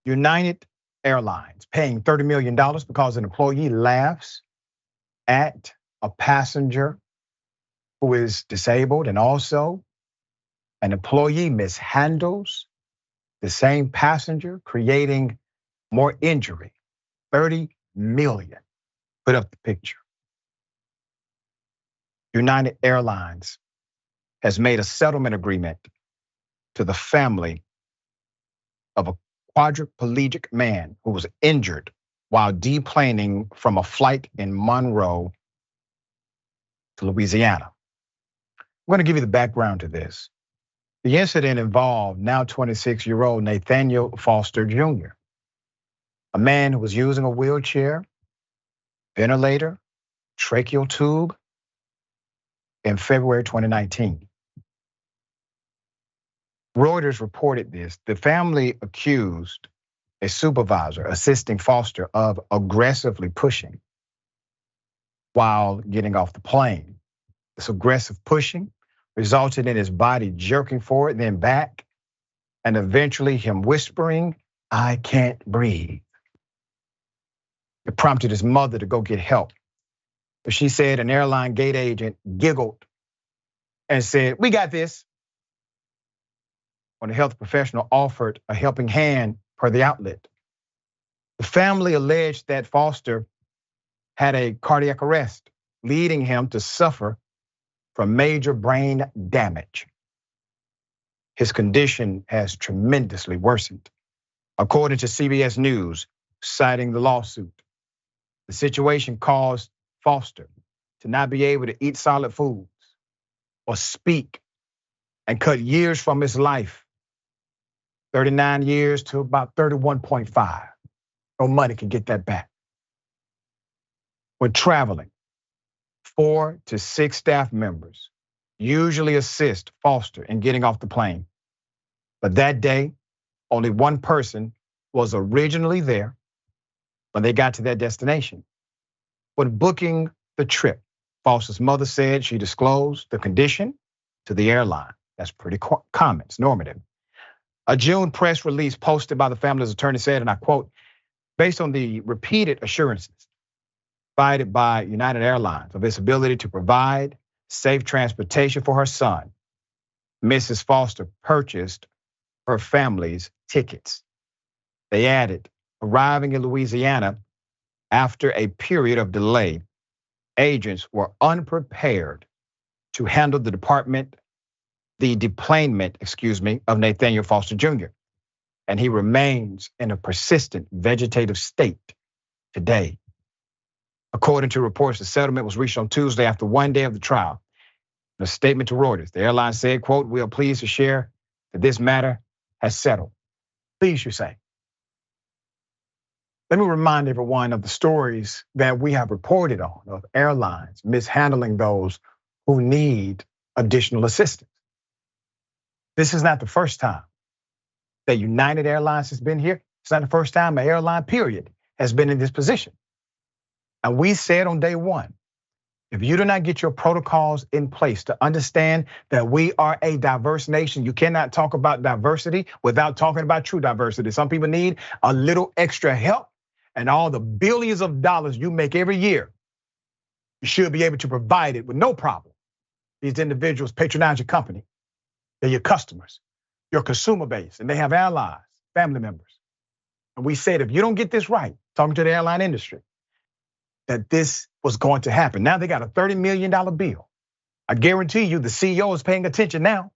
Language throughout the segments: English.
United Airlines paying $30 million because an employee laughs at a passenger who is disabled, and also an employee mishandles the same passenger, creating more injury. 30 million. Put up the picture. United Airlines has made a settlement agreement to the family of a quadriplegic man who was injured while deplaning from a flight in Monroe to Louisiana. I'm going to give you the background to this. The incident involved now 26-year-old Nathaniel Foster Jr., a man who was using a wheelchair, ventilator, tracheal tube in February 2019. Reuters reported this. The family accused a supervisor assisting Foster of aggressively pushing while getting off the plane. This aggressive pushing resulted in his body jerking forward, then back, and eventually him whispering, "I can't breathe." It prompted his mother to go get help. But she said an airline gate agent giggled and said, "We got this." When a health professional offered a helping hand per the outlet. The family alleged that Foster had a cardiac arrest, leading him to suffer from major brain damage. His condition has tremendously worsened. According to CBS News, citing the lawsuit, the situation caused Foster to not be able to eat solid foods or speak, and cut years from his life, 39 years to about 31.5. No money can get that back. When traveling, 4 to 6 staff members usually assist Foster in getting off the plane. But that day, only one person was originally there when they got to their destination. When booking the trip, Foster's mother said she disclosed the condition to the airline. That's pretty common, it's normative. A June press release posted by the family's attorney said, and I quote, "Based on the repeated assurances provided by United Airlines of its ability to provide safe transportation for her son, Mrs. Foster purchased her family's tickets." They added, arriving in Louisiana after a period of delay, agents were unprepared to handle the deplanement, of Nathaniel Foster Jr. And he remains in a persistent vegetative state today. According to reports, the settlement was reached on Tuesday after one day of the trial. In a statement to Reuters, the airline said, quote, "We are pleased to share that this matter has settled." Please, you say. Let me remind everyone of the stories that we have reported on of airlines mishandling those who need additional assistance. This is not the first time that United Airlines has been here. It's not the first time an airline, period, has been in this position. And we said on day one, if you do not get your protocols in place to understand that we are a diverse nation, you cannot talk about diversity without talking about true diversity. Some people need a little extra help, and all the billions of dollars you make every year, you should be able to provide it with no problem. These individuals patronize your company. They're your customers, your consumer base, and they have allies, family members. And we said, if you don't get this right, talking to the airline industry, that this was going to happen. Now they got a $30 million bill. I guarantee you the CEO is paying attention now.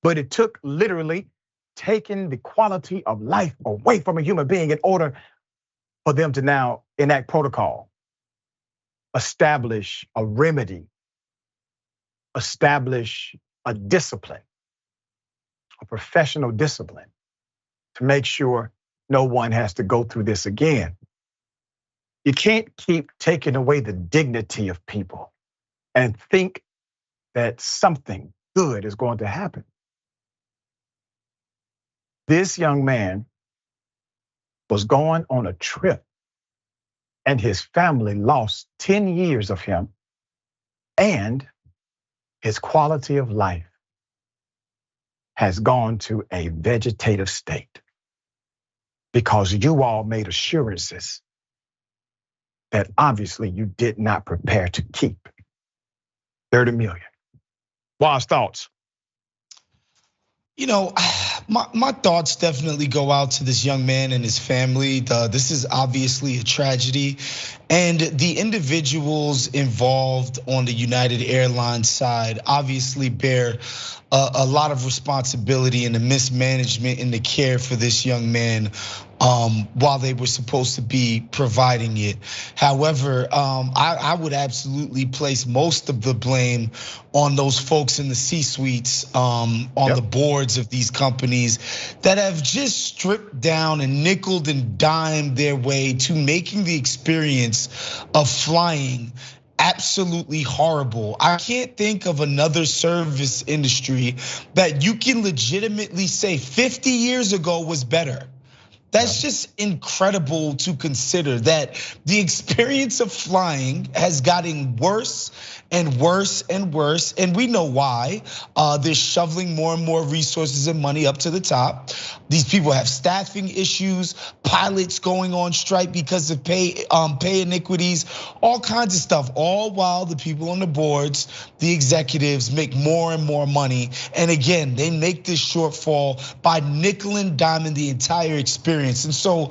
But it took literally taking the quality of life away from a human being in order for them to now enact protocol, establish a remedy, establish a discipline, a professional discipline to make sure no one has to go through this again. You can't keep taking away the dignity of people and think that something good is going to happen. This young man was going on a trip and his family lost 10 years of him and his quality of life has gone to a vegetative state. because you all made assurances that obviously you did not prepare to keep. 30 million. Wild's thoughts? You know, my thoughts definitely go out to this young man and his family. This is obviously a tragedy. And the individuals involved on the United Airlines side obviously bear a lot of responsibility in the mismanagement and the care for this young man while they were supposed to be providing it. However, I would absolutely place most of the blame on those folks in the C-suites, on the boards of these companies that have just stripped down and nickeled and dimed their way to making the experience of flying absolutely horrible. I can't think of another service industry that you can legitimately say 50 years ago was better. That's just incredible to consider, that the experience of flying has gotten worse and worse and worse. And we know why. They're shoveling more and more resources and money up to the top. These people have staffing issues, pilots going on strike because of pay iniquities, all kinds of stuff. All while the people on the boards, the executives make more and more money. And again, they make this shortfall by nickel and diming the entire experience. And so,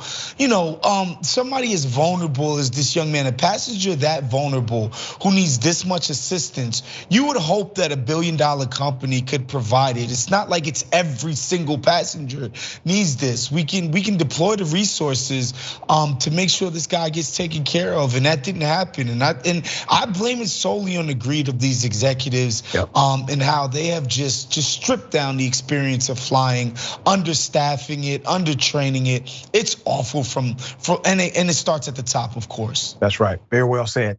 somebody as vulnerable as this young man, a passenger that vulnerable who needs this much assistance, you would hope that $1 billion company could provide it. It's not like it's every single passenger needs this. We can deploy the resources to make sure this guy gets taken care of, and that didn't happen. And I blame it solely on the greed of these executives and how they have just stripped down the experience of flying, understaffing it, undertraining it. It's awful and it starts at the top, of course. That's right. Very well said.